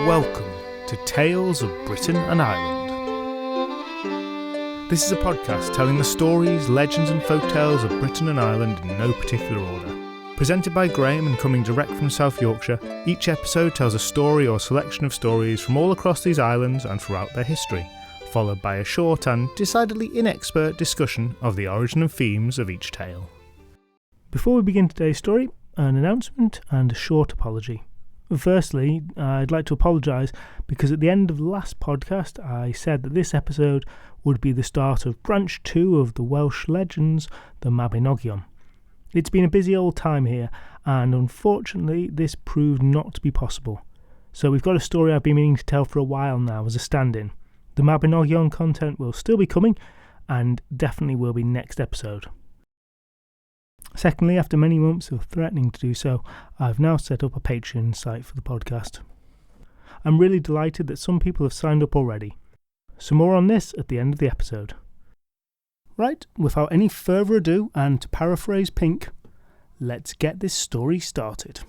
Welcome to Tales of Britain and Ireland. This is a podcast telling the stories, legends and folktales of Britain and Ireland in no particular order. Presented by Graham and coming direct from South Yorkshire, each episode tells a story or selection of stories from all across these islands and throughout their history, followed by a short and decidedly inexpert discussion of the origin and themes of each tale. Before we begin today's story, an announcement and a short apology. Firstly, I'd like to apologise because at the end of the last podcast I said that this episode would be the start of branch 2 of the Welsh legends, the Mabinogion. It's been a busy old time here, and unfortunately this proved not to be possible. So we've got a story I've been meaning to tell for a while now as a stand-in. The Mabinogion content will still be coming, and definitely will be next episode. Secondly, after many months of threatening to do so, I've now set up a Patreon site for the podcast. I'm really delighted that some people have signed up already. So more on this at the end of the episode. Right, without any further ado, and to paraphrase Pink, let's get this story started.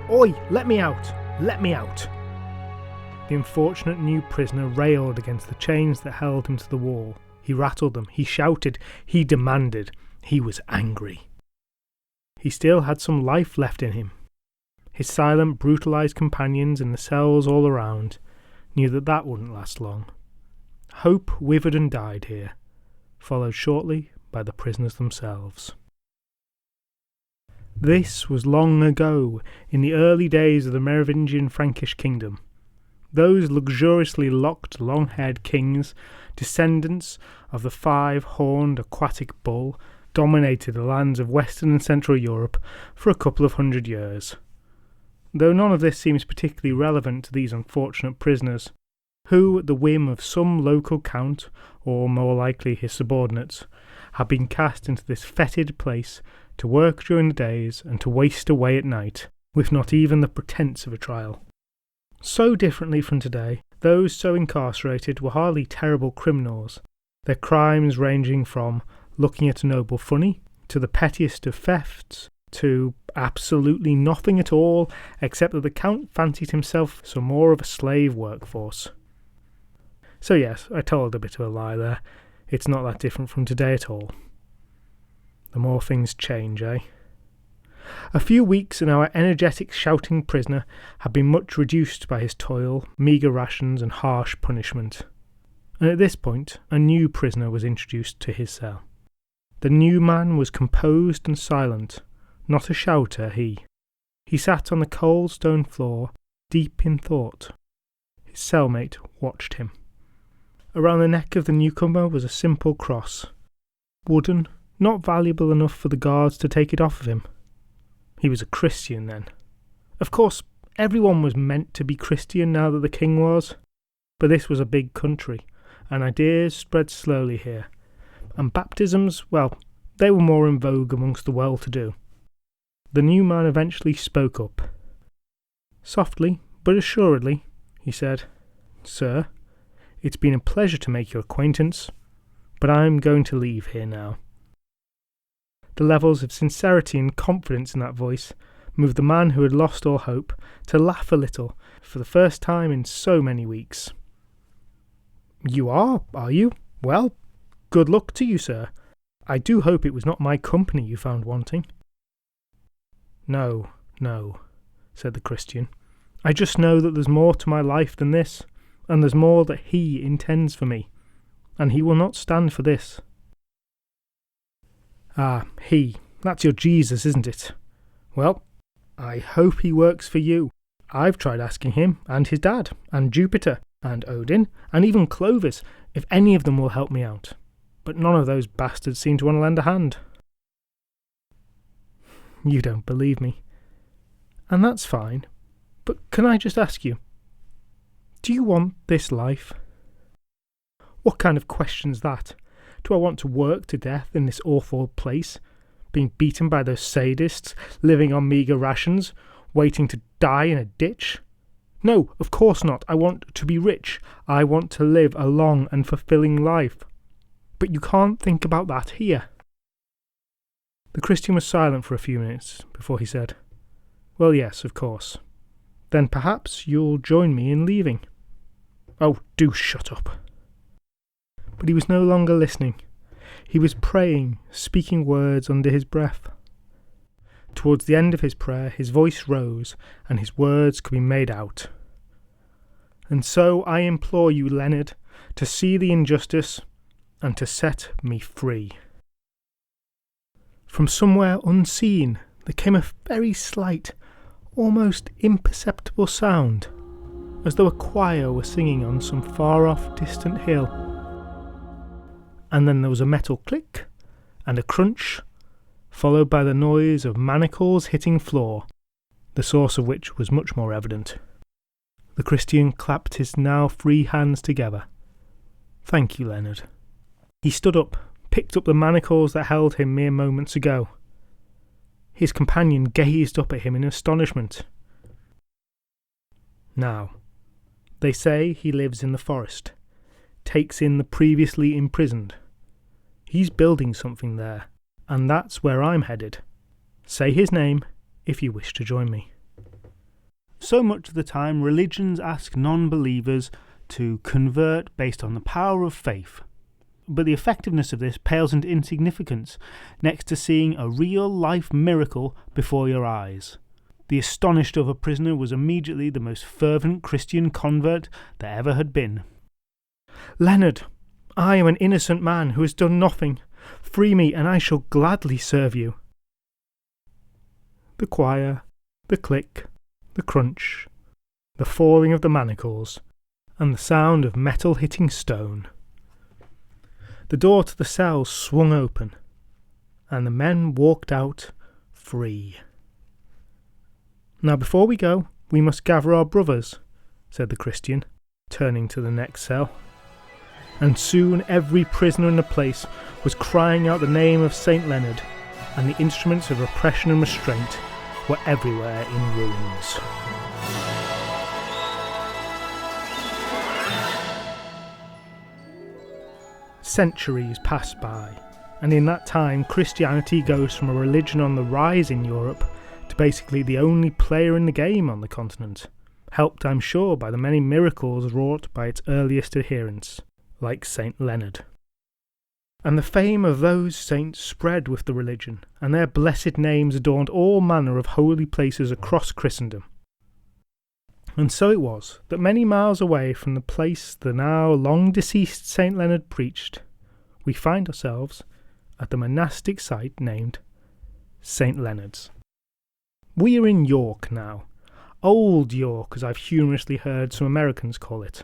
Oi, let me out! Let me out! The unfortunate new prisoner railed against the chains that held him to the wall. He rattled them, he shouted, he demanded, he was angry. He still had some life left in him. His silent, brutalised companions in the cells all around knew that wouldn't last long. Hope withered and died here, followed shortly by the prisoners themselves. This was long ago, in the early days of the Merovingian Frankish kingdom. Those luxuriously locked, long-haired kings, descendants of the five-horned aquatic bull, dominated the lands of Western and Central Europe for a couple of 100 years. Though none of this seems particularly relevant to these unfortunate prisoners, who, at the whim of some local count, or more likely his subordinates, had been cast into this fetid place to work during the days and to waste away at night, with not even the pretence of a trial. So differently from today, those so incarcerated were hardly terrible criminals, their crimes ranging from looking at a noble funny, to the pettiest of thefts, to absolutely nothing at all, except that the Count fancied himself some more of a slave workforce. So yes, I told a bit of a lie there. It's not that different from today at all. The more things change, eh? A few weeks and our energetic, shouting prisoner had been much reduced by his toil, meagre rations and harsh punishment. And at this point, a new prisoner was introduced to his cell. The new man was composed and silent, not a shouter he. He sat on the cold stone floor, deep in thought. His cellmate watched him. Around the neck of the newcomer was a simple cross, wooden, not valuable enough for the guards to take it off of him. He was a Christian then. Of course, everyone was meant to be Christian now that the king was, but this was a big country, and ideas spread slowly here, and baptisms, well, they were more in vogue amongst the well-to-do. The new man eventually spoke up. Softly, but assuredly, he said, "Sir, it's been a pleasure to make your acquaintance, but I'm going to leave here now." The levels of sincerity and confidence in that voice moved the man who had lost all hope to laugh a little for the first time in so many weeks. "You are you? Well, good luck to you, sir. I do hope it was not my company you found wanting." No, said the Christian. "I just know that there's more to my life than this, and there's more that he intends for me, and he will not stand for this." "Ah, he. That's your Jesus, isn't it? Well, I hope he works for you. I've tried asking him, and his dad, and Jupiter, and Odin, and even Clovis, if any of them will help me out. But none of those bastards seem to want to lend a hand." "You don't believe me. And that's fine. But can I just ask you, do you want this life?" "What kind of question's that? Do I want to work to death in this awful place, being beaten by those sadists, living on meagre rations, waiting to die in a ditch? No, of course not. I want to be rich. I want to live a long and fulfilling life. But you can't think about that here. The Christian was silent for a few minutes before he said, Well, yes, of course. Then perhaps you'll join me in leaving. Oh, do shut up. But he was no longer listening. He was praying, speaking words under his breath. Towards the end of his prayer, his voice rose, and his words could be made out. And so I implore you, Leonard, to see the injustice and to set me free. From somewhere unseen, there came a very slight, almost imperceptible sound, as though a choir were singing on some far-off distant hill. And then there was a metal click and a crunch, followed by the noise of manacles hitting floor, the source of which was much more evident. The Christian clapped his now free hands together. Thank you, Leonard. He stood up, picked up the manacles that held him mere moments ago. His companion gazed up at him in astonishment. Now, they say he lives in the forest, takes in the previously imprisoned. He's building something there, and that's where I'm headed. Say his name if you wish to join me. So much of the time, religions ask non-believers to convert based on the power of faith. But the effectiveness of this pales into insignificance next to seeing a real-life miracle before your eyes. The astonished other prisoner was immediately the most fervent Christian convert there ever had been. Leonard, I am an innocent man who has done nothing. Free me, and I shall gladly serve you. The choir, the click, the crunch, the falling of the manacles, and the sound of metal hitting stone. The door to the cell swung open, and the men walked out free. Now before we go, we must gather our brothers, said the Christian, turning to the next cell. And soon every prisoner in the place was crying out the name of St. Leonard, and the instruments of oppression and restraint were everywhere in ruins. Centuries pass by, and in that time Christianity goes from a religion on the rise in Europe to basically the only player in the game on the continent, helped, I'm sure, by the many miracles wrought by its earliest adherents, like St. Leonard. And the fame of those saints spread with the religion, and their blessed names adorned all manner of holy places across Christendom. And so it was that many miles away from the place the now long-deceased St. Leonard preached, we find ourselves at the monastic site named St. Leonard's. We are in York now, Old York as I've humorously heard some Americans call it.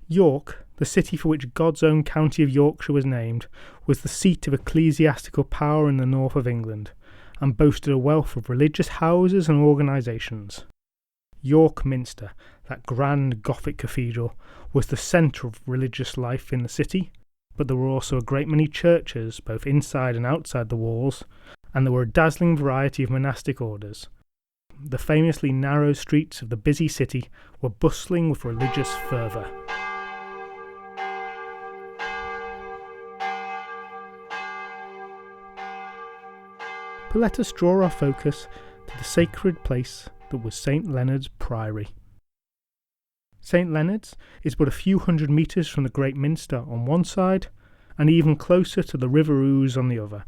York, the city for which God's own county of Yorkshire was named, was the seat of ecclesiastical power in the north of England, and boasted a wealth of religious houses and organisations. York Minster, that grand Gothic cathedral, was the centre of religious life in the city, but there were also a great many churches, both inside and outside the walls, and there were a dazzling variety of monastic orders. The famously narrow streets of the busy city were bustling with religious fervour. But let us draw our focus to the sacred place that was St. Leonard's Priory. St. Leonard's is but a few hundred metres from the Great Minster on one side, and even closer to the River Ouse on the other.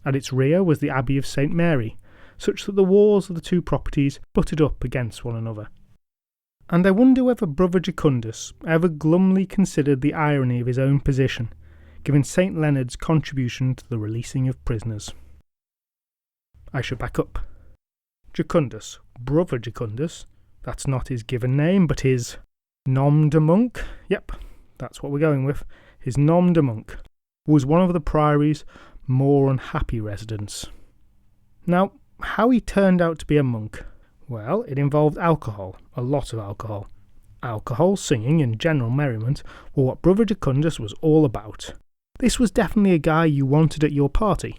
At its rear was the Abbey of St. Mary, such that the walls of the two properties butted up against one another. And I wonder whether Brother Jucundus ever glumly considered the irony of his own position, given St. Leonard's contribution to the releasing of prisoners. I should back up. Jucundus, Brother Jucundus, that's not his given name, but his nom de monk, yep, that's what we're going with, his nom de monk, was one of the priory's more unhappy residents. Now, how he turned out to be a monk? Well, it involved alcohol, a lot of alcohol. Alcohol, singing, and general merriment were what Brother Jucundus was all about. This was definitely a guy you wanted at your party.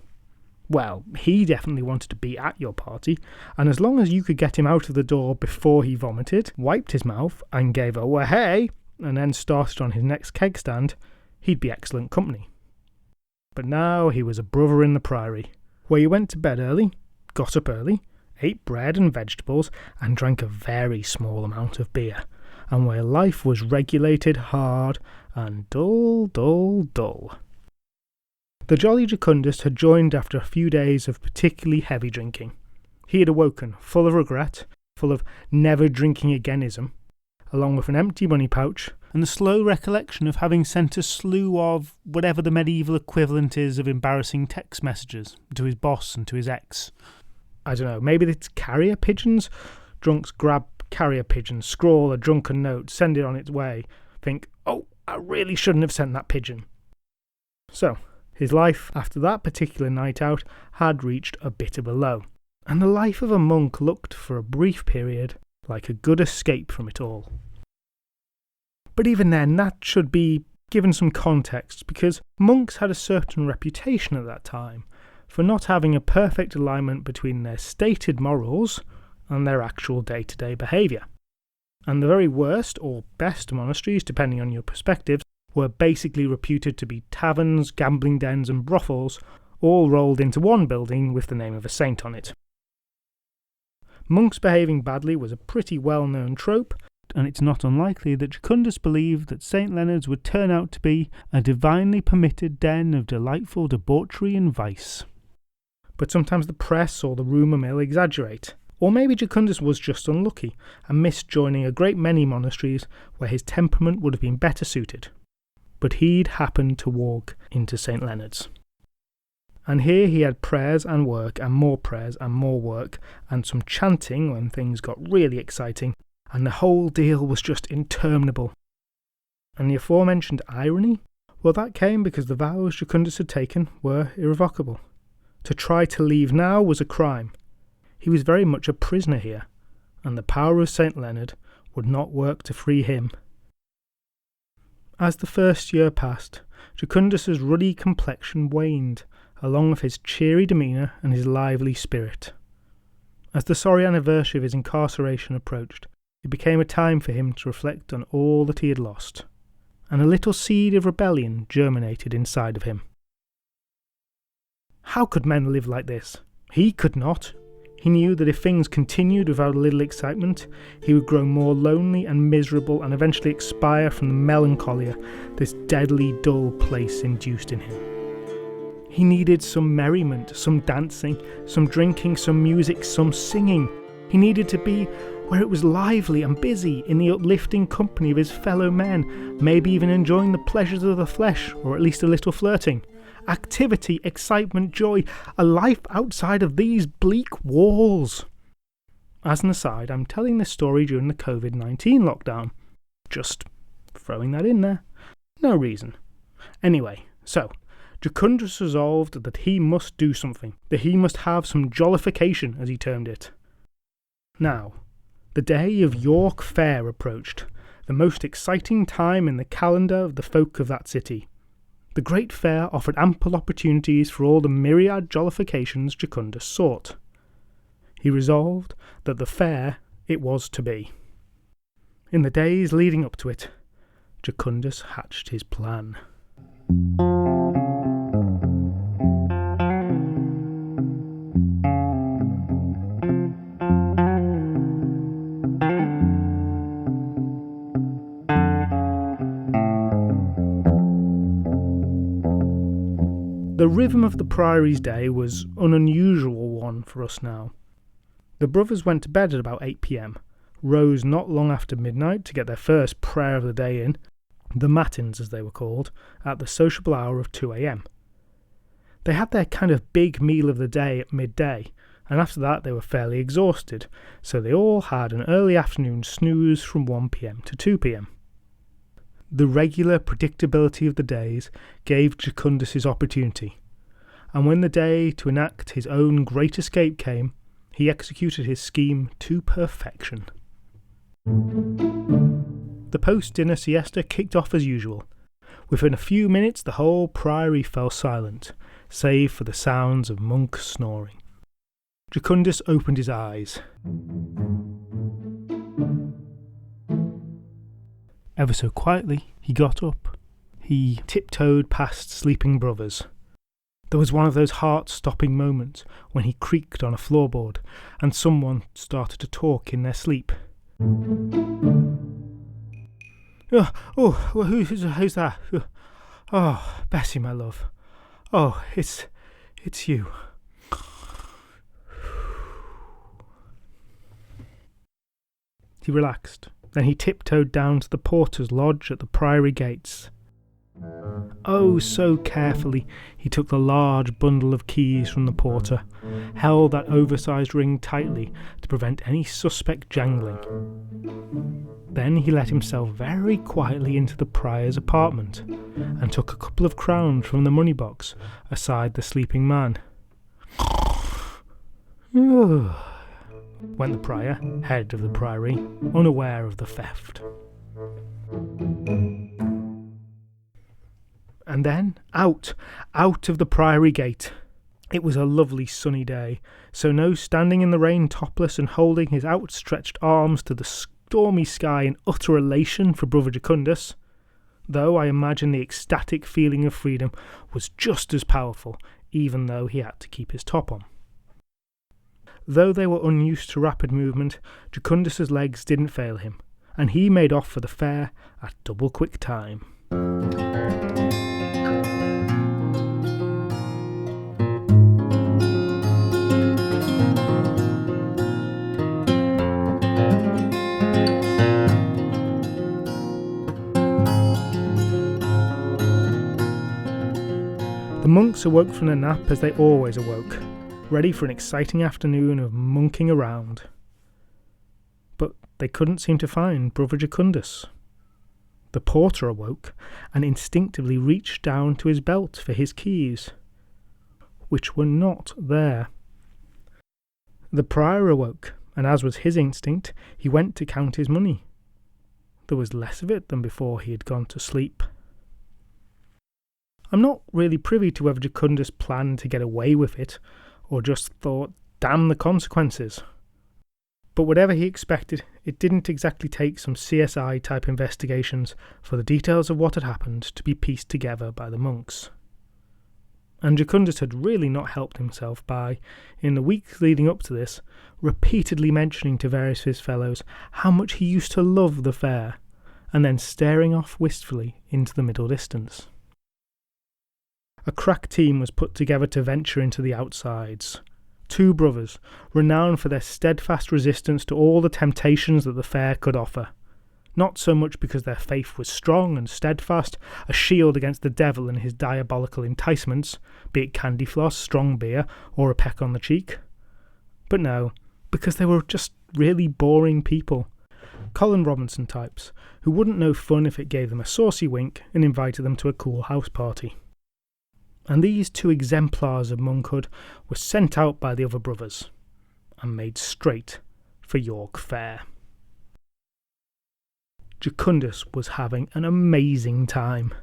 Well, he definitely wanted to be at your party, and as long as you could get him out of the door before he vomited, wiped his mouth, and gave a "wah-hey," and then started on his next keg stand, he'd be excellent company. But now he was a brother in the Priory, where you went to bed early, got up early, ate bread and vegetables, and drank a very small amount of beer, and where life was regulated hard and dull, dull, dull. The jolly Jucundus had joined after a few days of particularly heavy drinking. He had awoken full of regret, full of never-drinking-againism, along with an empty money pouch, and the slow recollection of having sent a slew of whatever the medieval equivalent is of embarrassing text messages to his boss and to his ex. I don't know, maybe it's carrier pigeons? Drunks grab carrier pigeons, scrawl a drunken note, send it on its way, think, "Oh, I really shouldn't have sent that pigeon." So, his life after that particular night out had reached a bit of a low, and the life of a monk looked for a brief period like a good escape from it all. But even then, that should be given some context, because monks had a certain reputation at that time for not having a perfect alignment between their stated morals and their actual day-to-day behaviour. And the very worst or best monasteries, depending on your perspectives, were basically reputed to be taverns, gambling dens and brothels, all rolled into one building with the name of a saint on it. Monks behaving badly was a pretty well-known trope, and it's not unlikely that Jucundus believed that St. Leonard's would turn out to be a divinely permitted den of delightful debauchery and vice. But sometimes the press or the rumour mill exaggerate. Or maybe Jucundus was just unlucky and missed joining a great many monasteries where his temperament would have been better suited. But he'd happened to walk into St. Leonard's. And here he had prayers and work and more prayers and more work and some chanting when things got really exciting, and the whole deal was just interminable. And the aforementioned irony? Well, that came because the vows Jucundus had taken were irrevocable. To try to leave now was a crime. He was very much a prisoner here, and the power of St. Leonard would not work to free him. As the first year passed, Jucundus's ruddy complexion waned, along with his cheery demeanour and his lively spirit. As the sorry anniversary of his incarceration approached, it became a time for him to reflect on all that he had lost, and a little seed of rebellion germinated inside of him. How could men live like this? He could not. He knew that if things continued without a little excitement, he would grow more lonely and miserable and eventually expire from the melancholia this deadly dull place induced in him. He needed some merriment, some dancing, some drinking, some music, some singing. He needed to be where it was lively and busy, in the uplifting company of his fellow men, maybe even enjoying the pleasures of the flesh, or at least a little flirting. Activity, excitement, joy, a life outside of these bleak walls. As an aside, I'm telling this story during the COVID-19 lockdown. Just throwing that in there. No reason. Anyway, so Jucundus resolved that he must do something, that he must have some jollification, as he termed it. Now, the day of York Fair approached, the most exciting time in the calendar of the folk of that city. The great fair offered ample opportunities for all the myriad jollifications Jucundus sought. He resolved that the fair it was to be. In the days leading up to it, Jucundus hatched his plan. The rhythm of the Priory's day was an unusual one for us now. The brothers went to bed at about 8 p.m, rose not long after midnight to get their first prayer of the day in, the matins as they were called, at the sociable hour of 2 a.m. They had their kind of big meal of the day at midday, and after that they were fairly exhausted, so they all had an early afternoon snooze from 1 p.m. to 2 p.m. The regular predictability of the days gave Jucundus his opportunity, and when the day to enact his own great escape came, he executed his scheme to perfection. The post-dinner siesta kicked off as usual. Within a few minutes the whole priory fell silent, save for the sounds of monks snoring. Jucundus opened his eyes. Ever so quietly, he got up. He tiptoed past sleeping brothers. There was one of those heart-stopping moments when he creaked on a floorboard and someone started to talk in their sleep. Who's that? Oh, Bessie, my love. Oh, it's you. He relaxed. Then he tiptoed down to the porter's lodge at the priory gates. Oh, so carefully he took the large bundle of keys from the porter, held that oversized ring tightly to prevent any suspect jangling. Then he let himself very quietly into the prior's apartment and took a couple of crowns from the money box aside the sleeping man. Went the prior, head of the priory, unaware of the theft. And then out of the priory gate. It was a lovely sunny day, so no standing in the rain topless and holding his outstretched arms to the stormy sky in utter elation for Brother Jucundus, though I imagine the ecstatic feeling of freedom was just as powerful, even though he had to keep his top on. Though they were unused to rapid movement, Jucundus's legs didn't fail him, and he made off for the fair at double quick time. The monks awoke from their nap as they always awoke, ready for an exciting afternoon of monking around. But they couldn't seem to find Brother Jucundus. The porter awoke and instinctively reached down to his belt for his keys, which were not there. The prior awoke, and as was his instinct, he went to count his money. There was less of it than before he had gone to sleep. I'm not really privy to whether Jucundus planned to get away with it, or just thought, damn the consequences. But whatever he expected, it didn't exactly take some CSI-type investigations for the details of what had happened to be pieced together by the monks. And Jucundus had really not helped himself by, in the weeks leading up to this, repeatedly mentioning to various of his fellows how much he used to love the fair, and then staring off wistfully into the middle distance. A crack team was put together to venture into the outsides. 2 brothers, renowned for their steadfast resistance to all the temptations that the fair could offer. Not so much because their faith was strong and steadfast, a shield against the devil and his diabolical enticements, be it candy floss, strong beer, or a peck on the cheek. But no, because they were just really boring people. Colin Robinson types, who wouldn't know fun if it gave them a saucy wink and invited them to a cool house party. And these 2 exemplars of monkhood were sent out by the other brothers and made straight for York Fair. Jucundus was having an amazing time.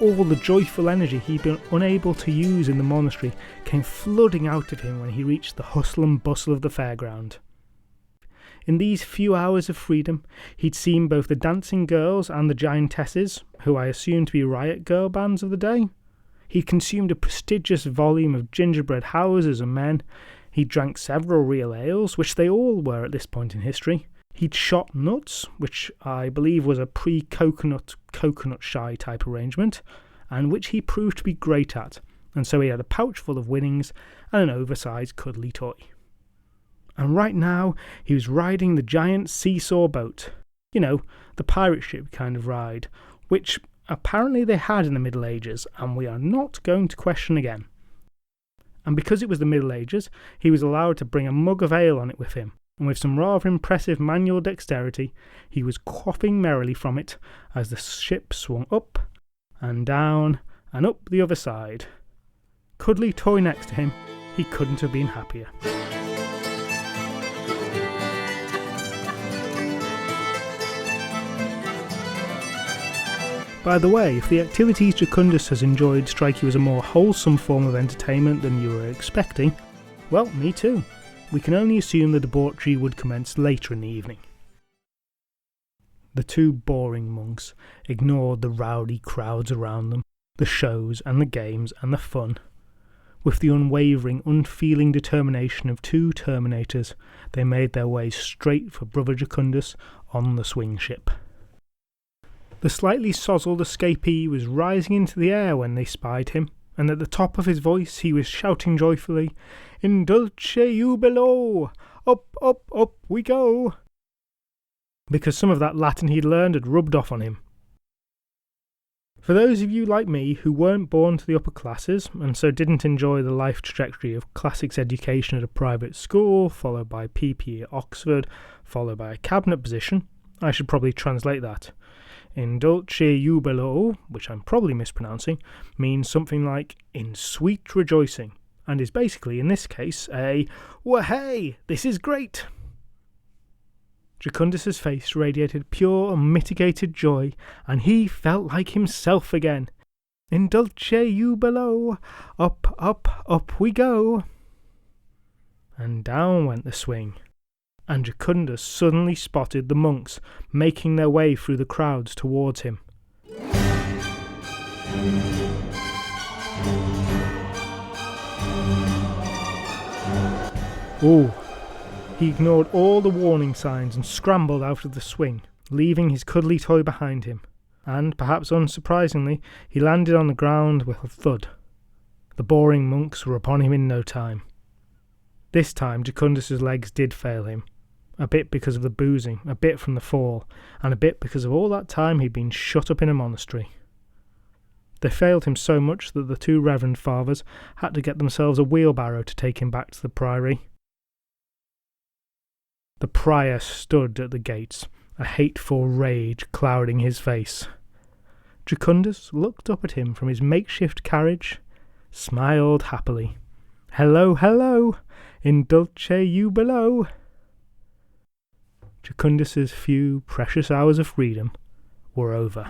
All the joyful energy he'd been unable to use in the monastery came flooding out of him when he reached the hustle and bustle of the fairground. In these few hours of freedom, he'd seen both the dancing girls and the giantesses, who I assumed to be riot girl bands of the day. He'd consumed a prestigious volume of gingerbread houses and men. He'd drank several real ales, which they all were at this point in history. He'd shot nuts, which I believe was a pre-coconut, coconut shy type arrangement, and which he proved to be great at, and so he had a pouch full of winnings and an oversized cuddly toy. And right now, he was riding the giant seesaw boat. You know, the pirate ship kind of ride, which apparently they had in the Middle Ages, and we are not going to question again. And because it was the Middle Ages, he was allowed to bring a mug of ale on it with him, and with some rather impressive manual dexterity, he was quaffing merrily from it as the ship swung up and down and up the other side. Cuddly toy next to him, he couldn't have been happier. By the way, if the activities Jucundus has enjoyed strike you as a more wholesome form of entertainment than you were expecting, well, me too. We can only assume the debauchery would commence later in the evening. The two boring monks ignored the rowdy crowds around them, the shows and the games and the fun. With the unwavering, unfeeling determination of two Terminators, they made their way straight for Brother Jucundus on the swing ship. The slightly sozzled escapee was rising into the air when they spied him, and at the top of his voice he was shouting joyfully, "In dulce jubilo! Up, up, up we go!" Because some of that Latin he'd learned had rubbed off on him. For those of you like me who weren't born to the upper classes, and so didn't enjoy the life trajectory of classics education at a private school, followed by PP at Oxford, followed by a cabinet position, I should probably translate that. In dulce jubilo, which I'm probably mispronouncing, means something like in sweet rejoicing, and is basically, in this case, a "Wah-hey, this is great!" Jucundus's face radiated pure, unmitigated joy, and he felt like himself again. In dulce jubilo, up, up, up we go. And down went the swing, and Jucundus suddenly spotted the monks making their way through the crowds towards him. Ooh. He ignored all the warning signs and scrambled out of the swing, leaving his cuddly toy behind him, and, perhaps unsurprisingly, he landed on the ground with a thud. The boring monks were upon him in no time. This time Jucundus's legs did fail him, a bit because of the boozing, a bit from the fall, and a bit because of all that time he'd been shut up in a monastery. They failed him so much that the two reverend fathers had to get themselves a wheelbarrow to take him back to the priory. The prior stood at the gates, a hateful rage clouding his face. Jucundus looked up at him from his makeshift carriage, smiled happily. "Hello, hello, in dulce jubilo." Jucundus's few precious hours of freedom were over.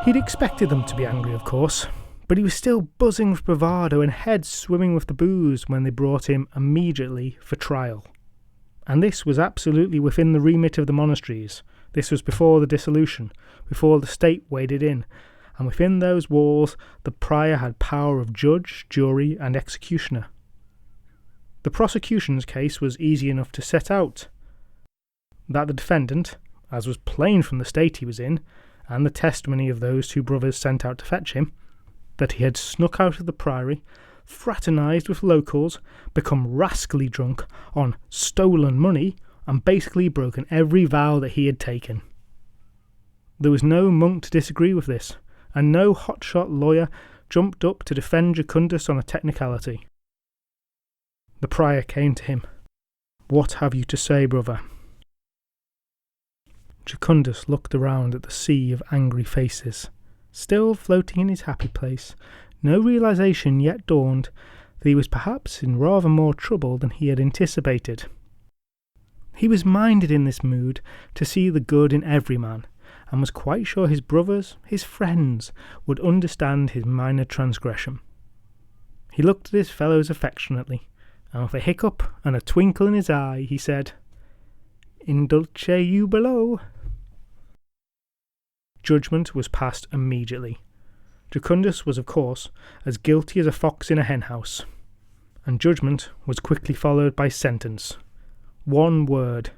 He'd expected them to be angry, of course, but he was still buzzing with bravado and head swimming with the booze when they brought him immediately for trial. And this was absolutely within the remit of the monasteries. This was before the dissolution, before the state waded in, and within those walls the prior had power of judge, jury, and executioner. The prosecution's case was easy enough to set out. That the defendant, as was plain from the state he was in, and the testimony of those two brothers sent out to fetch him, that he had snuck out of the priory, fraternised with locals, become rascally drunk on stolen money, and basically broken every vow that he had taken. There was no monk to disagree with this, and no hotshot lawyer jumped up to defend Jucundus on a technicality. The prior came to him. "What have you to say, brother?" Jucundus looked around at the sea of angry faces. Still floating in his happy place, no realization yet dawned that he was perhaps in rather more trouble than he had anticipated. He was minded in this mood to see the good in every man, and was quite sure his brothers, his friends, would understand his minor transgression. He looked at his fellows affectionately, and with a hiccup and a twinkle in his eye, he said, "In dulce jubilo." Judgment was passed immediately. Jucundus was, of course, as guilty as a fox in a henhouse, and judgment was quickly followed by sentence. One word,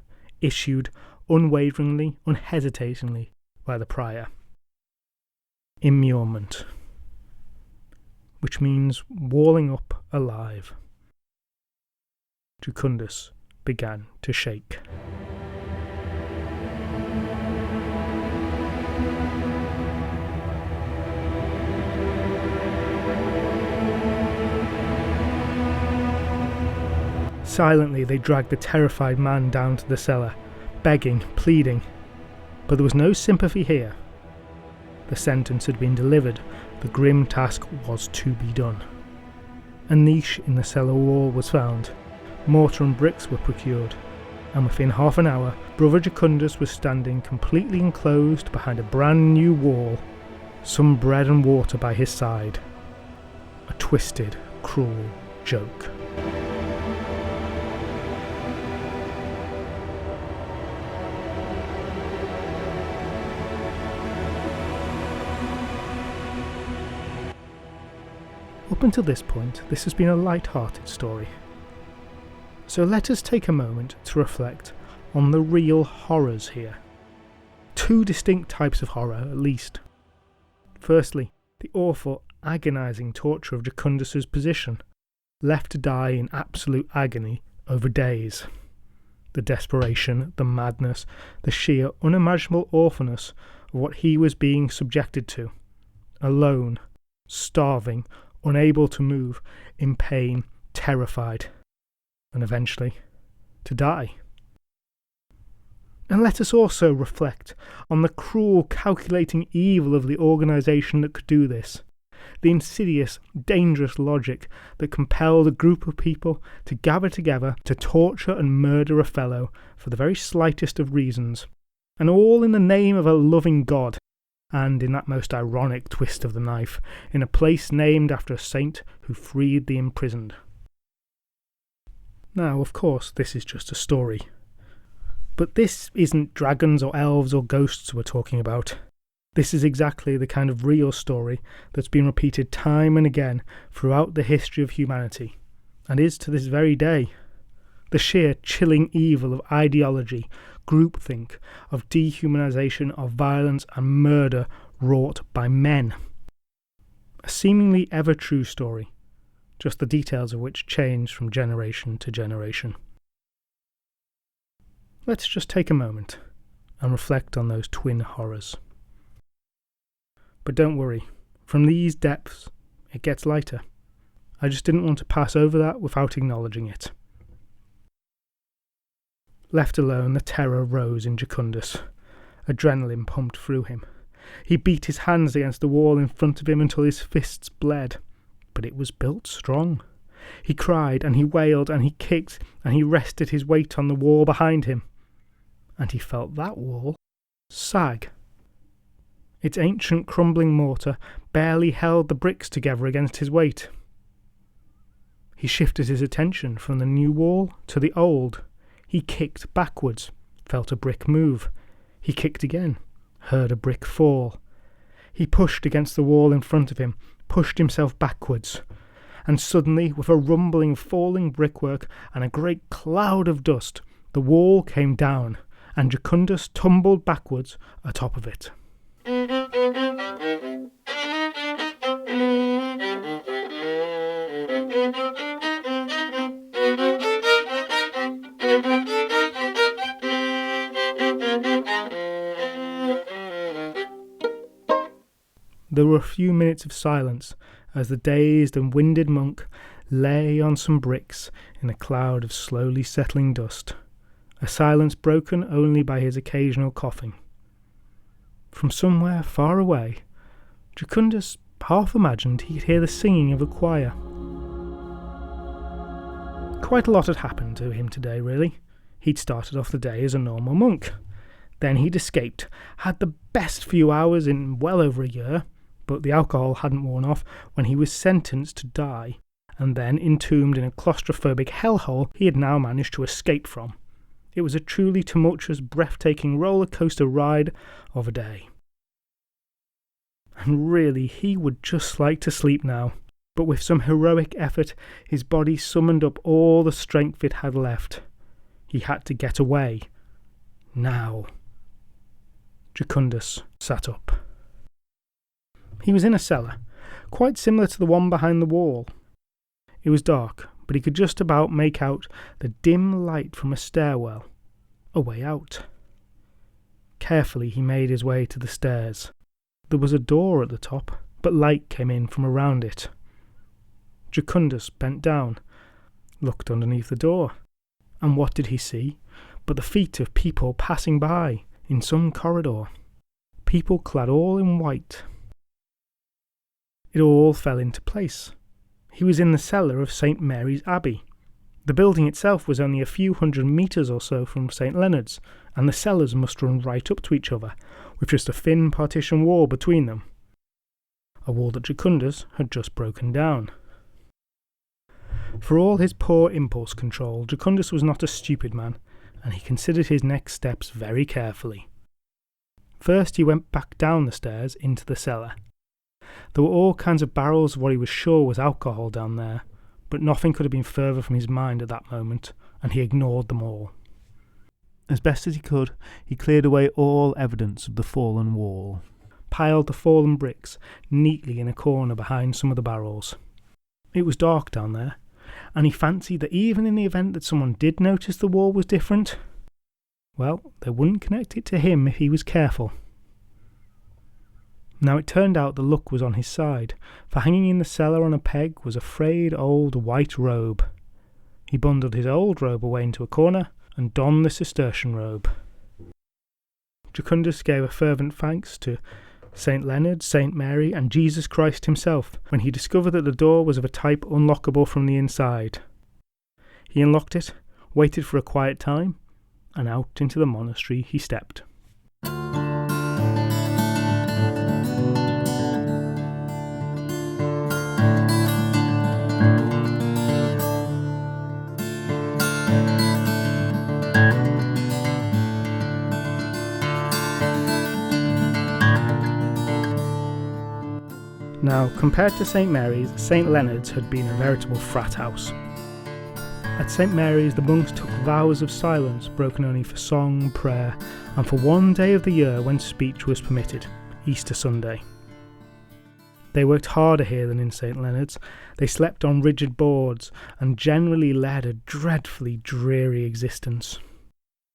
issued unwaveringly, unhesitatingly by the prior. Immurement, which means walling up alive. Jucundus began to shake. Silently they dragged the terrified man down to the cellar, begging, pleading. But there was no sympathy here. The sentence had been delivered, the grim task was to be done. A niche in the cellar wall was found, Mortar and bricks were procured, and within half an hour, Brother Jucundus was standing completely enclosed behind a brand new wall, some bread and water by his side. A twisted, cruel joke. Up until this point, this has been a light-hearted story. So let us take a moment to reflect on the real horrors here. Two distinct types of horror, at least. Firstly, the awful, agonising torture of Jucundus's position, left to die in absolute agony over days. The desperation, the madness, the sheer, unimaginable awfulness of what he was being subjected to. Alone, starving, unable to move, in pain, terrified, and eventually to die. And let us also reflect on the cruel, calculating evil of the organisation that could do this, the insidious, dangerous logic that compelled a group of people to gather together to torture and murder a fellow for the very slightest of reasons, and all in the name of a loving God, and, in that most ironic twist of the knife, in a place named after a saint who freed the imprisoned. Now, of course, this is just a story. But this isn't dragons or elves or ghosts we're talking about. This is exactly the kind of real story that's been repeated time and again throughout the history of humanity, and is to this very day. The sheer chilling evil of ideology, groupthink, of dehumanization, of violence and murder wrought by men. A seemingly ever-true story, just the details of which change from generation to generation. Let's just take a moment and reflect on those twin horrors. But don't worry, from these depths it gets lighter. I just didn't want to pass over that without acknowledging it. Left alone, the terror rose in Jucundus. Adrenaline pumped through him. He beat his hands against the wall in front of him until his fists bled. But it was built strong. He cried and he wailed and he kicked and he rested his weight on the wall behind him. And he felt that wall sag. Its ancient crumbling mortar barely held the bricks together against his weight. He shifted his attention from the new wall to the old. He kicked backwards, felt a brick move. He kicked again, heard a brick fall. He pushed against the wall in front of him, pushed himself backwards, and suddenly, with a rumbling falling brickwork and a great cloud of dust, the wall came down, and Jucundus tumbled backwards atop of it. There were a few minutes of silence as the dazed and winded monk lay on some bricks in a cloud of slowly settling dust, a silence broken only by his occasional coughing. From somewhere far away, Jucundus half imagined he'd hear the singing of a choir. Quite a lot had happened to him today, really. He'd started off the day as a normal monk. Then he'd escaped, had the best few hours in well over a year, but the alcohol hadn't worn off when he was sentenced to die, and then entombed in a claustrophobic hellhole he had now managed to escape from. It was a truly tumultuous, breathtaking roller coaster ride of a day. And really, he would just like to sleep now, but with some heroic effort, his body summoned up all the strength it had left. He had to get away. Now. Jucundus sat up. He was in a cellar, quite similar to the one behind the wall. It was dark, but he could just about make out the dim light from a stairwell, a way out. Carefully he made his way to the stairs. There was a door at the top, but light came in from around it. Jucundus bent down, looked underneath the door, and what did he see but the feet of people passing by in some corridor, people clad all in white. It all fell into place. He was in the cellar of St. Mary's Abbey. The building itself was only a few hundred metres or so from St. Leonard's, and the cellars must run right up to each other, with just a thin partition wall between them. A wall that Jucundus had just broken down. For all his poor impulse control, Jucundus was not a stupid man, and he considered his next steps very carefully. First he went back down the stairs into the cellar. There were all kinds of barrels of what he was sure was alcohol down there, but nothing could have been further from his mind at that moment, and he ignored them all. As best as he could, he cleared away all evidence of the fallen wall, piled the fallen bricks neatly in a corner behind some of the barrels. It was dark down there, and he fancied that even in the event that someone did notice the wall was different, well, they wouldn't connect it to him if he was careful. Now it turned out the luck was on his side, for hanging in the cellar on a peg was a frayed old white robe. He bundled his old robe away into a corner and donned the Cistercian robe. Jucundus gave a fervent thanks to St. Leonard, St. Mary, and Jesus Christ himself when he discovered that the door was of a type unlockable from the inside. He unlocked it, waited for a quiet time, and out into the monastery he stepped. Now, compared to St. Mary's, St. Leonard's had been a veritable frat house. At St. Mary's, the monks took vows of silence broken only for song, prayer, and for one day of the year when speech was permitted, Easter Sunday. They worked harder here than in St. Leonard's. They slept on rigid boards and generally led a dreadfully dreary existence.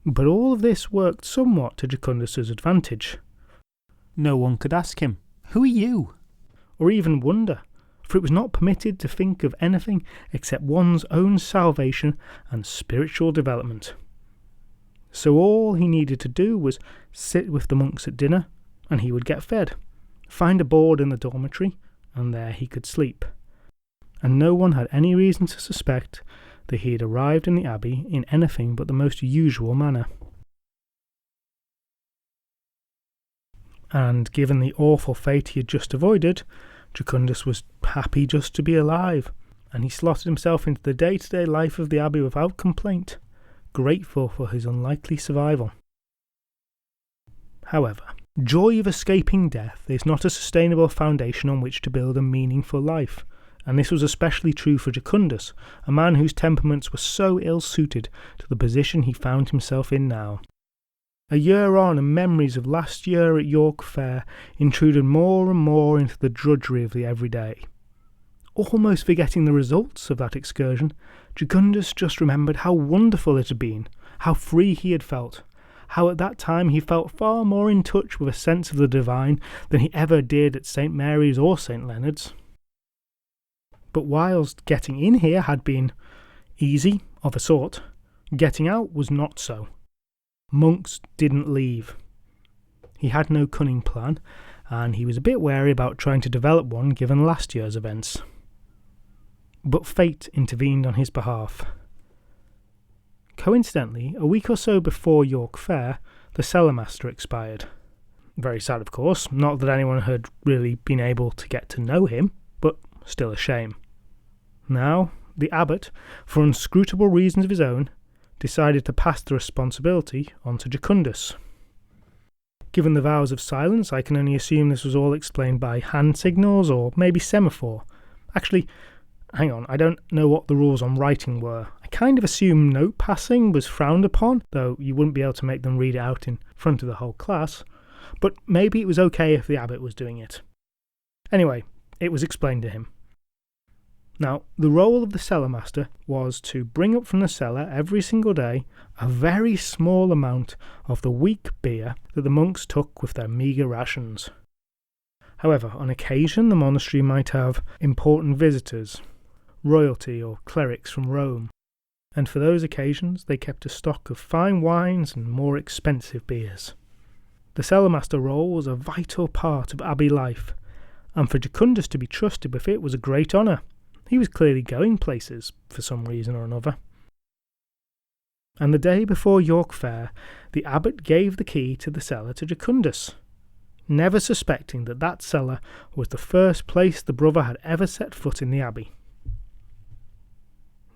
But all of this worked somewhat to Jucundus's advantage. No one could ask him, "Who are you?" or even wonder, for it was not permitted to think of anything except one's own salvation and spiritual development. So all he needed to do was sit with the monks at dinner, and he would get fed, find a board in the dormitory, and there he could sleep. And no one had any reason to suspect that he had arrived in the abbey in anything but the most usual manner. And given the awful fate he had just avoided, Jucundus was happy just to be alive, and he slotted himself into the day-to-day life of the abbey without complaint, grateful for his unlikely survival. However, joy of escaping death is not a sustainable foundation on which to build a meaningful life, and this was especially true for Jucundus, a man whose temperaments were so ill-suited to the position he found himself in now. A year on, and memories of last year at York Fair intruded more and more into the drudgery of the everyday. Almost forgetting the results of that excursion, Jucundus just remembered how wonderful it had been, how free he had felt, how at that time he felt far more in touch with a sense of the divine than he ever did at St. Mary's or St. Leonard's. But whilst getting in here had been easy, of a sort, getting out was not so. Monks didn't leave. He had no cunning plan, and he was a bit wary about trying to develop one given last year's events. But fate intervened on his behalf. Coincidentally, a week or so before York Fair, the cellarmaster expired. Very sad, of course, not that anyone had really been able to get to know him, but still a shame. Now, the abbot, for inscrutable reasons of his own, decided to pass the responsibility on to Jucundus. Given the vows of silence, I can only assume this was all explained by hand signals or maybe semaphore. Actually, hang on, I don't know what the rules on writing were. I kind of assume note passing was frowned upon, though you wouldn't be able to make them read it out in front of the whole class. But maybe it was okay if the abbot was doing it. Anyway, it was explained to him. Now, the role of the cellarmaster was to bring up from the cellar every single day a very small amount of the weak beer that the monks took with their meagre rations. However, on occasion the monastery might have important visitors, royalty or clerics from Rome, and for those occasions they kept a stock of fine wines and more expensive beers. The cellarmaster role was a vital part of abbey life, and for Jucundus to be trusted with it was a great honour. He was clearly going places, for some reason or another, And the day before York Fair, the abbot gave the key to the cellar to Jucundus, never suspecting that that cellar was the first place the brother had ever set foot in the abbey.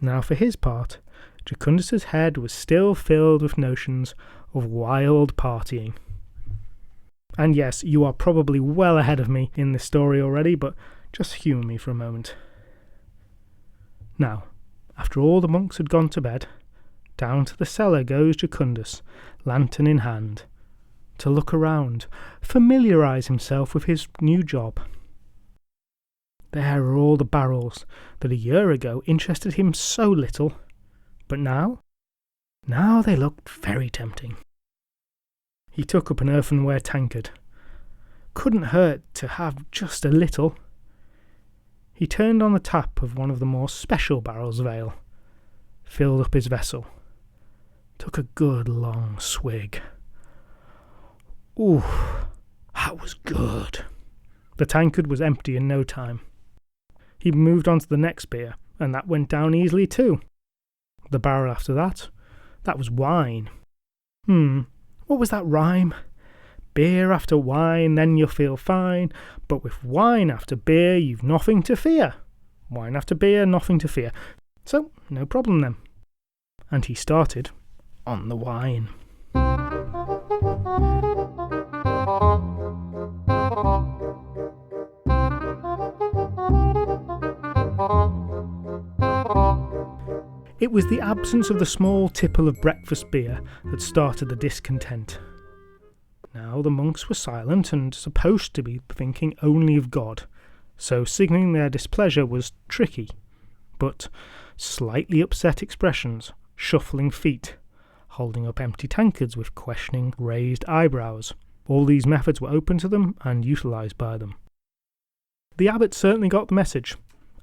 Now for his part, Jucundus's head was still filled with notions of wild partying. And yes, you are probably well ahead of me in this story already, but just humour me for a moment. Now, after all the monks had gone to bed, down to the cellar goes Jucundus, lantern in hand, to look around, familiarise himself with his new job. There are all the barrels that a year ago interested him so little, but now they looked very tempting. He took up an earthenware tankard. Couldn't hurt to have just a little. He turned on the tap of one of the more special barrels of ale, filled up his vessel, took a good long swig. Ooh, that was good. The tankard was empty in no time. He moved on to the next beer, and that went down easily too. The barrel after that was wine. What was that rhyme? Beer after wine, then you'll feel fine, but with wine after beer, you've nothing to fear. Wine after beer, nothing to fear. So, no problem then. And he started on the wine. It was the absence of the small tipple of breakfast beer that started the discontent. Now the monks were silent and supposed to be thinking only of God, so signalling their displeasure was tricky. But slightly upset expressions, shuffling feet, holding up empty tankards with questioning raised eyebrows, all these methods were open to them and utilised by them. The abbot certainly got the message.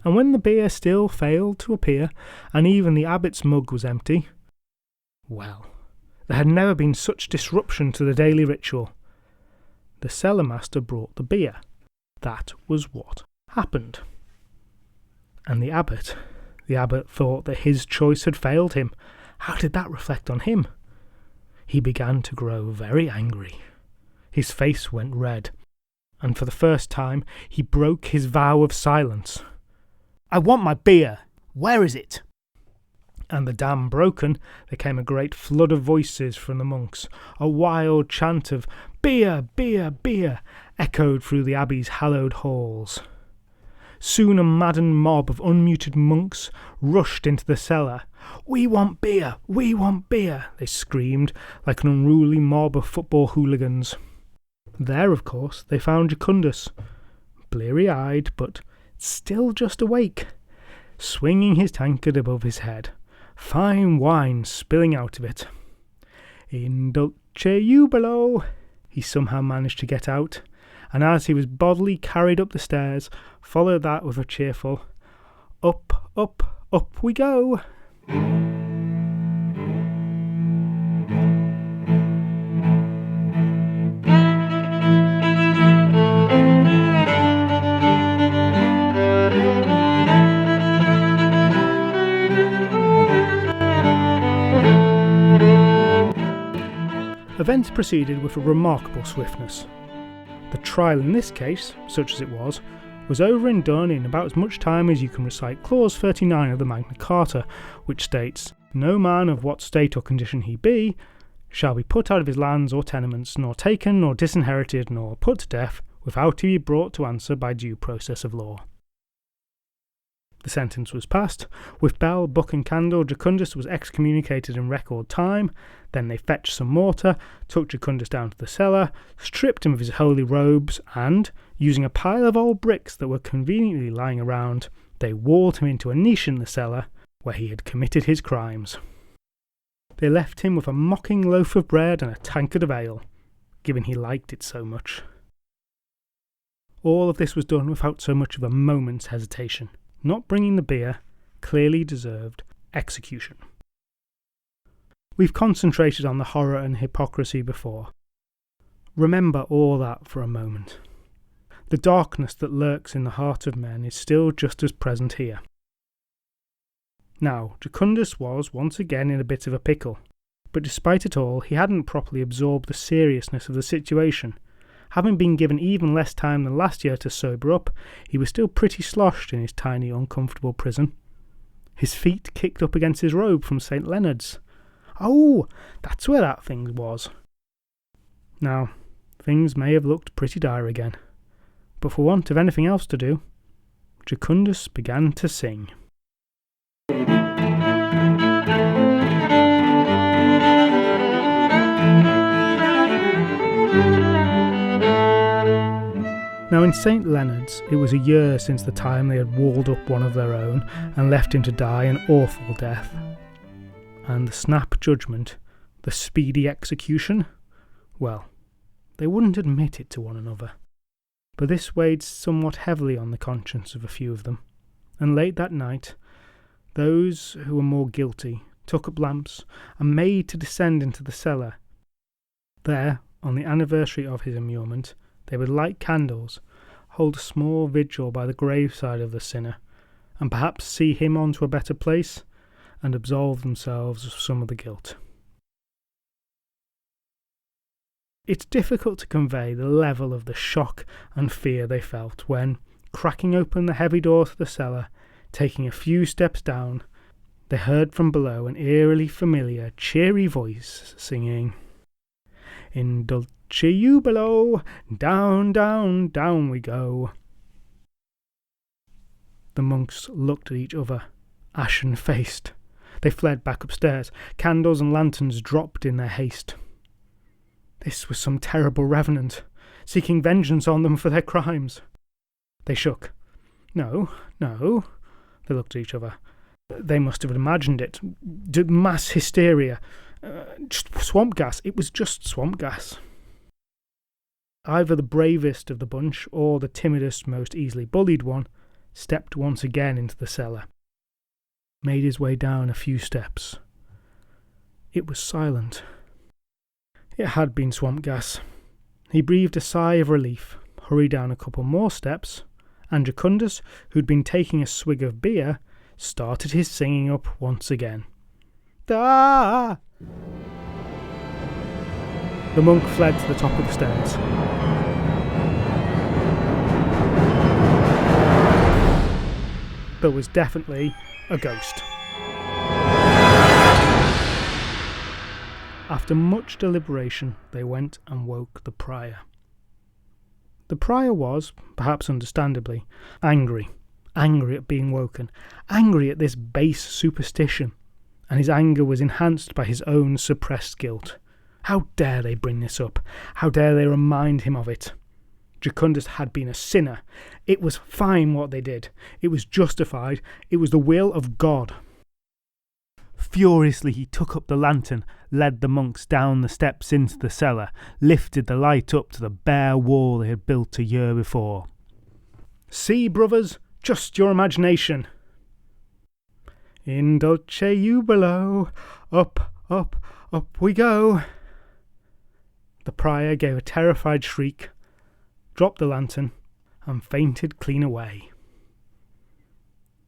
And when the beer still failed to appear, and even the abbot's mug was empty, well, there had never been such disruption to the daily ritual. The cellar master brought the beer. That was what happened. And the abbot thought that his choice had failed him. How did that reflect on him? He began to grow very angry. His face went red, and for the first time he broke his vow of silence. "I want my beer. Where is it?" And the dam broken, there came a great flood of voices from the monks. A wild chant of "Beer, beer, beer" echoed through the abbey's hallowed halls. Soon a maddened mob of unmuted monks rushed into the cellar. "We want beer! We want beer!" they screamed like an unruly mob of football hooligans. There, of course, they found Jucundus, bleary-eyed but still just awake, swinging his tankard above his head, fine wine spilling out of it. "In dulce jubilo," he somehow managed to get out, and as he was bodily carried up the stairs, followed that with a cheerful, "Up, up, up we go." Events proceeded with a remarkable swiftness. The trial in this case, such as it was over and done in about as much time as you can recite Clause 39 of the Magna Carta, which states, "No man of what state or condition he be shall be put out of his lands or tenements, nor taken, nor disinherited, nor put to death, without he be brought to answer by due process of law." The sentence was passed. With bell, book and candle, Jucundus was excommunicated in record time. Then they fetched some mortar, took Jucundus down to the cellar, stripped him of his holy robes, and, using a pile of old bricks that were conveniently lying around, they walled him into a niche in the cellar where he had committed his crimes. They left him with a mocking loaf of bread and a tankard of ale, given he liked it so much. All of this was done without so much of a moment's hesitation. Not bringing the beer clearly deserved execution. We've concentrated on the horror and hypocrisy before. Remember all that for a moment. The darkness that lurks in the heart of men is still just as present here. Now, Jucundus was once again in a bit of a pickle. But despite it all, he hadn't properly absorbed the seriousness of the situation. Having been given even less time than last year to sober up, he was still pretty sloshed in his tiny, uncomfortable prison. His feet kicked up against his robe from St. Leonard's. Oh, that's where that thing was. Now, things may have looked pretty dire again, but for want of anything else to do, Jucundus began to sing. Now in St. Leonard's, it was a year since the time they had walled up one of their own and left him to die an awful death. And the snap judgment, the speedy execution, well, they wouldn't admit it to one another. But this weighed somewhat heavily on the conscience of a few of them, and late that night, those who were more guilty took up lamps and made to descend into the cellar. There, on the anniversary of his immurement, they would light candles, hold a small vigil by the graveside of the sinner, and perhaps see him on to a better place, and absolve themselves of some of the guilt. It's difficult to convey the level of the shock and fear they felt when, cracking open the heavy door to the cellar, taking a few steps down, they heard from below an eerily familiar, cheery voice singing, "In dulce jubilo, down, down, down we go." The monks looked at each other, ashen-faced. They fled back upstairs. Candles and lanterns dropped in their haste. This was some terrible revenant, seeking vengeance on them for their crimes. They shook. No. They looked at each other. They must have imagined it. Mass hysteria. Just swamp gas. It was just swamp gas. Either the bravest of the bunch, or the timidest, most easily bullied one, stepped once again into the cellar. Made his way down a few steps. It was silent. It had been swamp gas. He breathed a sigh of relief, hurried down a couple more steps, and Jucundus, who'd been taking a swig of beer, started his singing up once again. Da! The monk fled to the top of the stairs. There was definitely a ghost. After much deliberation, they went and woke the prior. The prior was, perhaps understandably, angry at being woken, angry at this base superstition, and his anger was enhanced by his own suppressed guilt. How dare they bring this up? How dare they remind him of it? Jucundus had been a sinner. It was fine what they did. It was justified. It was the will of God. Furiously he took up the lantern, led the monks down the steps into the cellar, lifted the light up to the bare wall they had built a year before. "See, brothers, just your imagination." "In dulce jubilo, up, up, up we go." The prior gave a terrified shriek, dropped the lantern, and fainted clean away.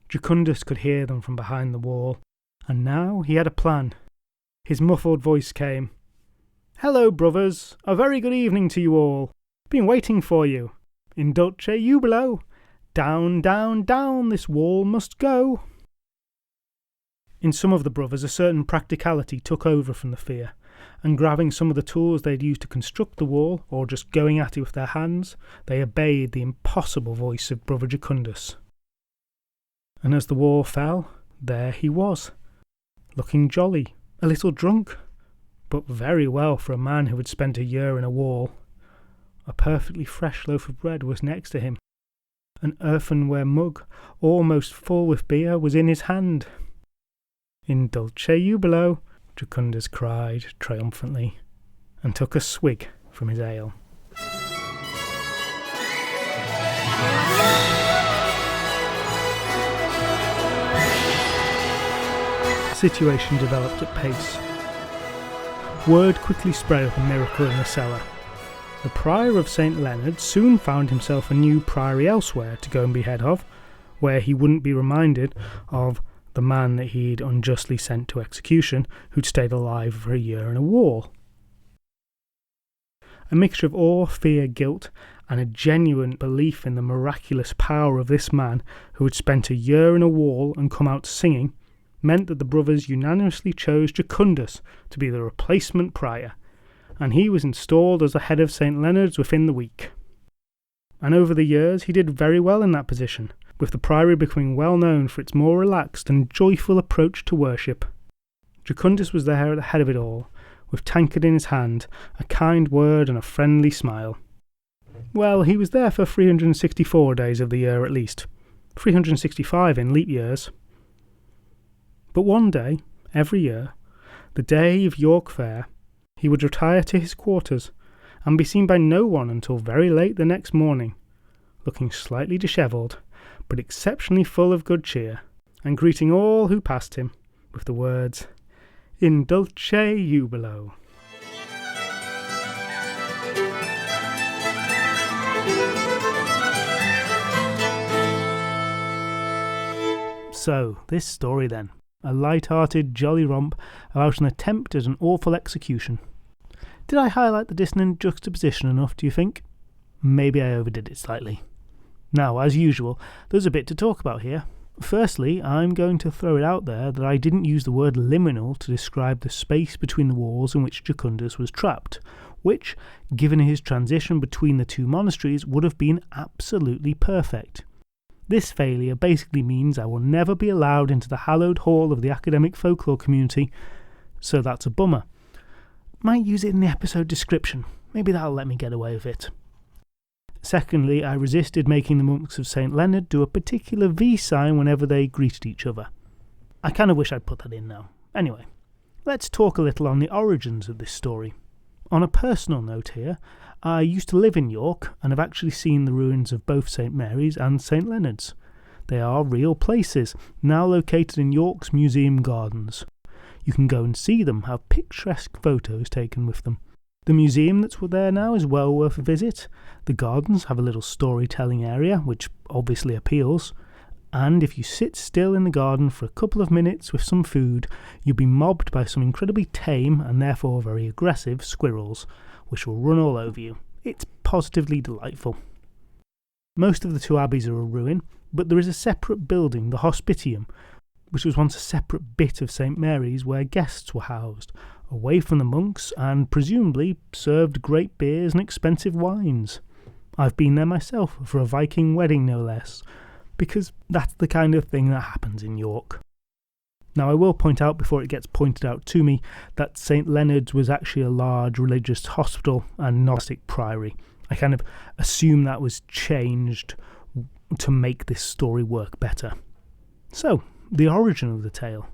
Jucundus could hear them from behind the wall, and now he had a plan. His muffled voice came. "Hello, brothers. A very good evening to you all. Been waiting for you. In dulce jubilo. Down, down, down this wall must go." In some of the brothers, a certain practicality took over from the fear, and grabbing some of the tools they'd used to construct the wall, or just going at it with their hands, they obeyed the impossible voice of Brother Jucundus. And as the wall fell, there he was, looking jolly, a little drunk, but very well for a man who had spent a year in a wall. A perfectly fresh loaf of bread was next to him. An earthenware mug, almost full with beer, was in his hand. "In dulce jubilo," Jucundus cried triumphantly, and took a swig from his ale. The situation developed at pace. Word quickly spread of the miracle in the cellar. The prior of St. Leonard soon found himself a new priory elsewhere to go and be head of, where he wouldn't be reminded of the man that he'd unjustly sent to execution, who'd stayed alive for a year in a wall. A mixture of awe, fear, guilt, and a genuine belief in the miraculous power of this man who had spent a year in a wall and come out singing meant that the brothers unanimously chose Jucundus to be the replacement prior, and he was installed as the head of St. Leonard's within the week. And over the years he did very well in that position, with the priory becoming well known for its more relaxed and joyful approach to worship. Jucundus was there at the head of it all, with tankard in his hand, a kind word and a friendly smile. Well, he was there for 364 days of the year at least, 365 in leap years. But one day, every year, the day of York Fair, he would retire to his quarters and be seen by no one until very late the next morning, looking slightly dishevelled, but exceptionally full of good cheer, and greeting all who passed him with the words, "In dulce jubilo." So, this story then, a light-hearted, jolly romp about an attempt at an awful execution. Did I highlight the dissonant juxtaposition enough, do you think? Maybe I overdid it slightly. Now, as usual, there's a bit to talk about here. Firstly, I'm going to throw it out there that I didn't use the word liminal to describe the space between the walls in which Jucundus was trapped, which, given his transition between the two monasteries, would have been absolutely perfect. This failure basically means I will never be allowed into the hallowed hall of the academic folklore community, so that's a bummer. Might use it in the episode description, maybe that'll let me get away with it. Secondly, I resisted making the monks of St. Leonard do a particular V sign whenever they greeted each other. I kind of wish I'd put that in now. Anyway, let's talk a little on the origins of this story. On a personal note here, I used to live in York and have actually seen the ruins of both St. Mary's and St. Leonard's. They are real places, now located in York's museum gardens. You can go and see them, have picturesque photos taken with them. The museum that's there now is well worth a visit. The gardens have a little storytelling area, which obviously appeals. And if you sit still in the garden for a couple of minutes with some food, you'll be mobbed by some incredibly tame and therefore very aggressive squirrels, which will run all over you. It's positively delightful. Most of the two abbeys are a ruin, but there is a separate building, the Hospitium, which was once a separate bit of St. Mary's where guests were housed, away from the monks, and presumably served great beers and expensive wines. I've been there myself, for a Viking wedding no less, because that's the kind of thing that happens in York. Now, I will point out before it gets pointed out to me that St. Leonard's was actually a large religious hospital and Gnostic priory. I kind of assume that was changed to make this story work better. So, the origin of the tale.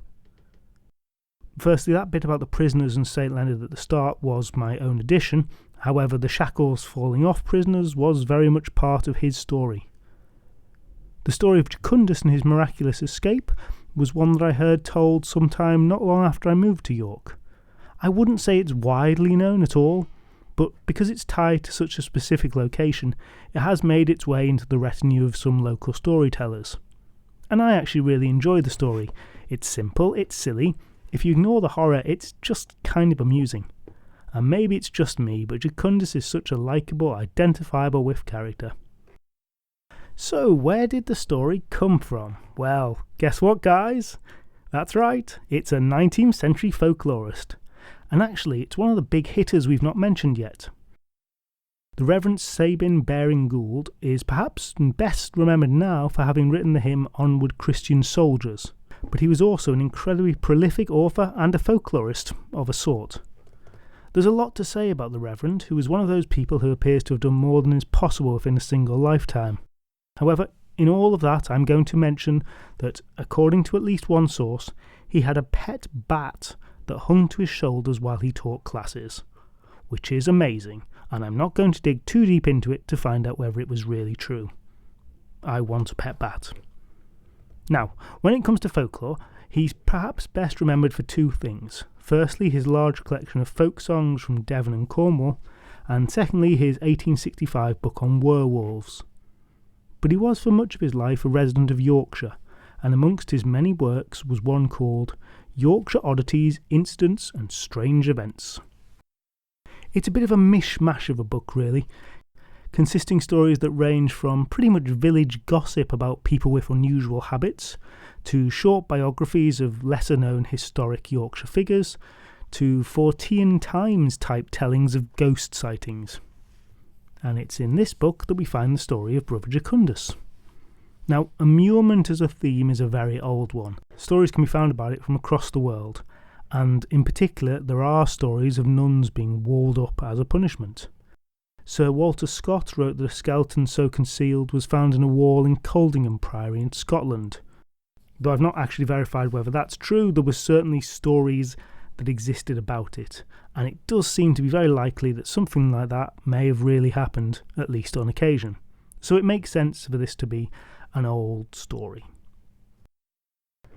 Firstly, that bit about the prisoners and St. Leonard at the start was my own addition. However, the shackles falling off prisoners was very much part of his story. The story of Jucundus and his miraculous escape was one that I heard told sometime not long after I moved to York. I wouldn't say it's widely known at all, but because it's tied to such a specific location, it has made its way into the retinue of some local storytellers. And I actually really enjoy the story. It's simple, it's silly. If you ignore the horror, it's just kind of amusing. And maybe it's just me, but Jucundus is such a likeable, identifiable with character. So, where did the story come from? Well, guess what, guys? That's right, it's a 19th century folklorist. And actually, it's one of the big hitters we've not mentioned yet. The Reverend Sabin Baring Gould is perhaps best remembered now for having written the hymn Onward Christian Soldiers, but he was also an incredibly prolific author and a folklorist of a sort. There's a lot to say about the Reverend, who is one of those people who appears to have done more than is possible within a single lifetime. However, in all of that, I'm going to mention that, according to at least one source, he had a pet bat that hung to his shoulders while he taught classes, which is amazing, and I'm not going to dig too deep into it to find out whether it was really true. I want a pet bat. Now, when it comes to folklore, he's perhaps best remembered for two things. Firstly, his large collection of folk songs from Devon and Cornwall, and secondly, his 1865 book on werewolves. But he was for much of his life a resident of Yorkshire, and amongst his many works was one called Yorkshire Oddities, Incidents and Strange Events. It's a bit of a mishmash of a book, really, consisting stories that range from pretty much village gossip about people with unusual habits, to short biographies of lesser-known historic Yorkshire figures, to Fortean Times-type tellings of ghost sightings. And it's in this book that we find the story of Brother Jucundus. Now, immurement as a theme is a very old one. Stories can be found about it from across the world, and in particular there are stories of nuns being walled up as a punishment. Sir Walter Scott wrote that a skeleton so concealed was found in a wall in Coldingham Priory in Scotland. Though I've not actually verified whether that's true, there were certainly stories that existed about it, and it does seem to be very likely that something like that may have really happened, at least on occasion. So it makes sense for this to be an old story.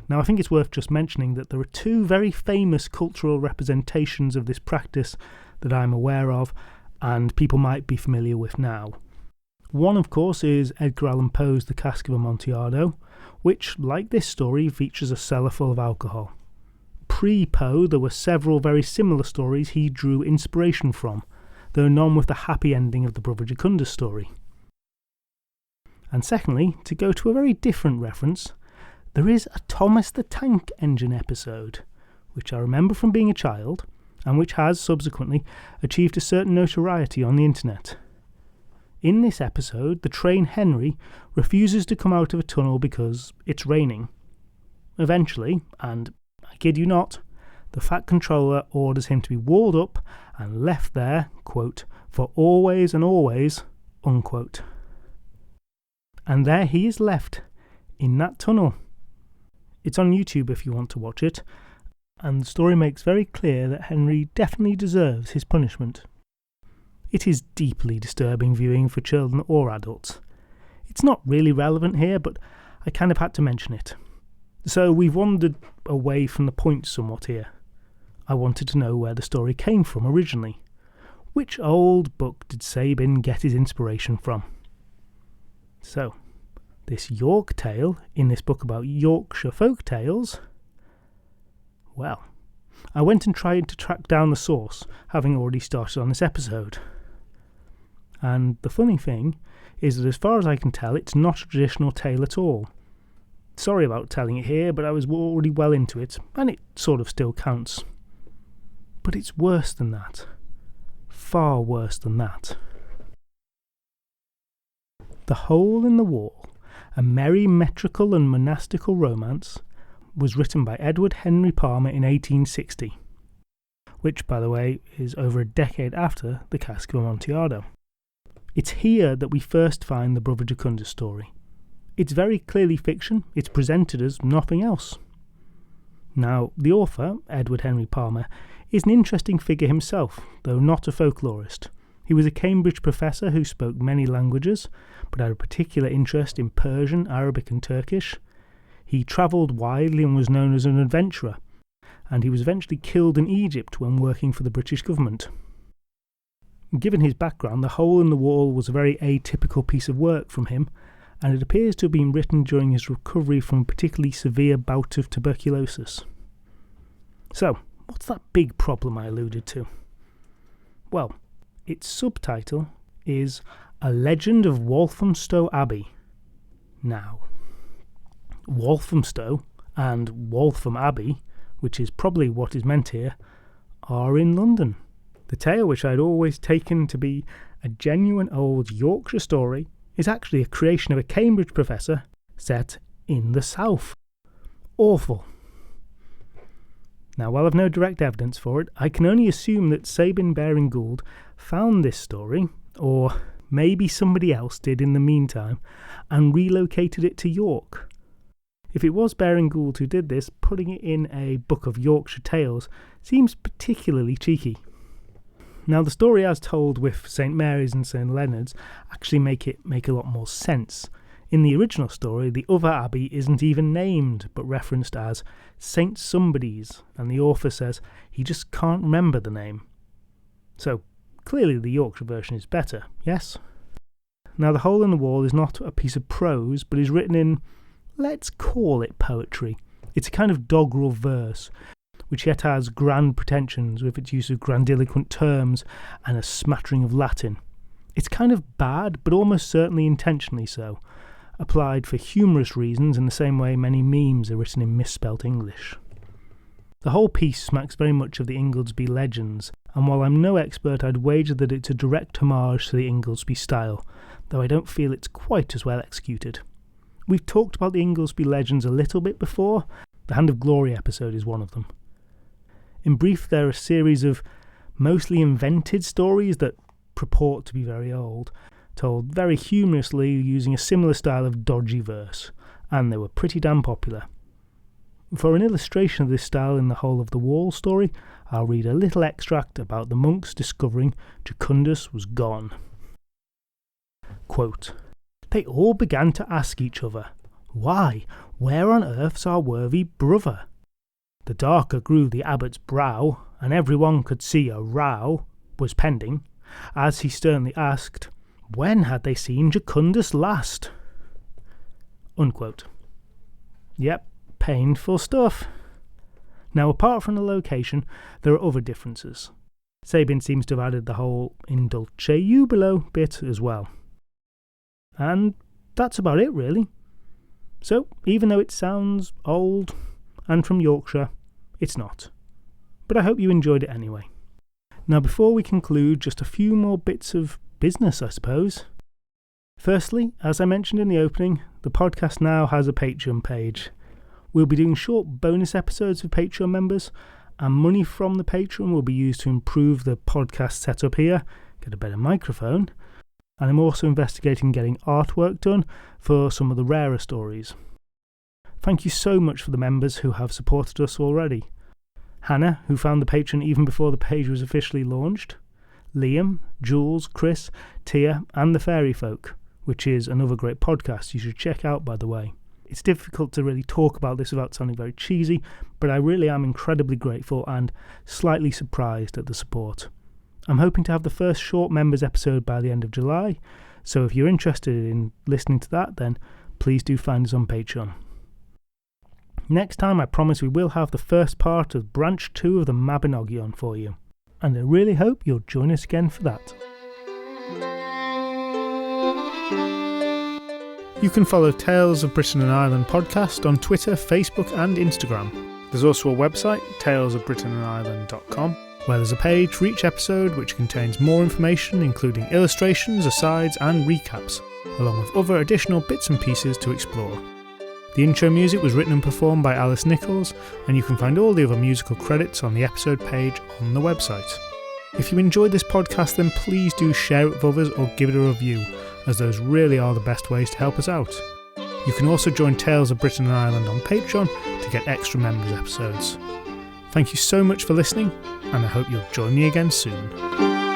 Now, I think it's worth just mentioning that there are two very famous cultural representations of this practice that I'm aware of, and people might be familiar with now. One, of course, is Edgar Allan Poe's The Cask of Amontillado, which, like this story, features a cellar full of alcohol. Pre-Poe, there were several very similar stories he drew inspiration from, though none with the happy ending of the Brother Jucundus story. And secondly, to go to a very different reference, there is a Thomas the Tank Engine episode, which I remember from being a child, and which has subsequently achieved a certain notoriety on the internet. In this episode, the train Henry refuses to come out of a tunnel because it's raining. Eventually, and I kid you not, the Fat Controller orders him to be walled up and left there, quote, for always and always, unquote. And there he is left, in that tunnel. It's on YouTube if you want to watch it, and the story makes very clear that Henry definitely deserves his punishment. It is deeply disturbing viewing for children or adults. It's not really relevant here, but I kind of had to mention it. So we've wandered away from the point somewhat here. I wanted to know where the story came from originally. Which old book did Sabin get his inspiration from? So, this York tale in this book about Yorkshire folk tales. Well, I went and tried to track down the source, having already started on this episode. And the funny thing is that as far as I can tell, it's not a traditional tale at all. Sorry about telling it here, but I was already well into it, and it sort of still counts. But it's worse than that. Far worse than that. The Hole in the Wall, a merry metrical and monastical romance, was written by Edward Henry Palmer in 1860, which, by the way, is over a decade after The Cask of Amontillado. It's here that we first find the Brother Jucundus story. It's very clearly fiction, it's presented as nothing else. Now, the author, Edward Henry Palmer, is an interesting figure himself, though not a folklorist. He was a Cambridge professor who spoke many languages, but had a particular interest in Persian, Arabic and Turkish. He travelled widely and was known as an adventurer, and he was eventually killed in Egypt when working for the British government. Given his background, The Hole in the Wall was a very atypical piece of work from him, and it appears to have been written during his recovery from a particularly severe bout of tuberculosis. So, what's that big problem I alluded to? Well, its subtitle is A Legend of Walthamstow Abbey. Now, Walthamstow and Waltham Abbey, which is probably what is meant here, are in London. The tale, which I'd always taken to be a genuine old Yorkshire story, is actually a creation of a Cambridge professor set in the south. Awful. Now, while I've no direct evidence for it, I can only assume that Sabin Baring Gould found this story, or maybe somebody else did in the meantime, and relocated it to York. If it was Baring Gould who did this, putting it in a book of Yorkshire tales seems particularly cheeky. Now, the story as told with St Mary's and St Leonard's actually make a lot more sense. In the original story, the other abbey isn't even named, but referenced as St Somebody's, and the author says he just can't remember the name. So, clearly the Yorkshire version is better, yes? Now, The Hole in the Wall is not a piece of prose, but is written in, let's call it poetry. It's a kind of doggerel verse, which yet has grand pretensions with its use of grandiloquent terms and a smattering of Latin. It's kind of bad, but almost certainly intentionally so, applied for humorous reasons in the same way many memes are written in misspelt English. The whole piece smacks very much of the Inglesby legends, and while I'm no expert, I'd wager that it's a direct homage to the Inglesby style, though I don't feel it's quite as well executed. We've talked about the Inglesby legends a little bit before. The Hand of Glory episode is one of them. In brief, they're a series of mostly invented stories that purport to be very old, told very humorously using a similar style of dodgy verse, and they were pretty damn popular. For an illustration of this style in the Hole of the Wall story, I'll read a little extract about the monks discovering Jucundus was gone. Quote, "They all began to ask each other, 'Why, where on earth's our worthy brother?' The darker grew the abbot's brow, and everyone could see a row was pending, as he sternly asked, 'When had they seen Jucundus last?'" Unquote. Yep, painful stuff. Now, apart from the location, there are other differences. Sabin seems to have added the whole in dulce jubilo bit as well. And that's about it, really. So, even though it sounds old and from Yorkshire, it's not. But I hope you enjoyed it anyway. Now, before we conclude, just a few more bits of business, I suppose. Firstly, as I mentioned in the opening, the podcast now has a Patreon page. We'll be doing short bonus episodes for Patreon members, and money from the Patreon will be used to improve the podcast setup here, get a better microphone, and I'm also investigating getting artwork done for some of the rarer stories. Thank you so much for the members who have supported us already. Hannah, who found the Patreon even before the page was officially launched, Liam, Jules, Chris, Tia, and the Fairy Folk, which is another great podcast you should check out, by the way. It's difficult to really talk about this without sounding very cheesy, but I really am incredibly grateful and slightly surprised at the support. I'm hoping to have the first short members episode by the end of July, so if you're interested in listening to that, then please do find us on Patreon. Next time, I promise we will have the first part of Branch 2 of the Mabinogi on for you, and I really hope you'll join us again for that. You can follow Tales of Britain and Ireland podcast on Twitter, Facebook and Instagram. There's also a website, talesofbritainandireland.com, where there's a page for each episode which contains more information including illustrations, asides and recaps, along with other additional bits and pieces to explore. The intro music was written and performed by Alice Nichols, and you can find all the other musical credits on the episode page on the website. If you enjoyed this podcast, then please do share it with others or give it a review, as those really are the best ways to help us out. You can also join Tales of Britain and Ireland on Patreon to get extra members episodes. Thank you so much for listening, and I hope you'll join me again soon.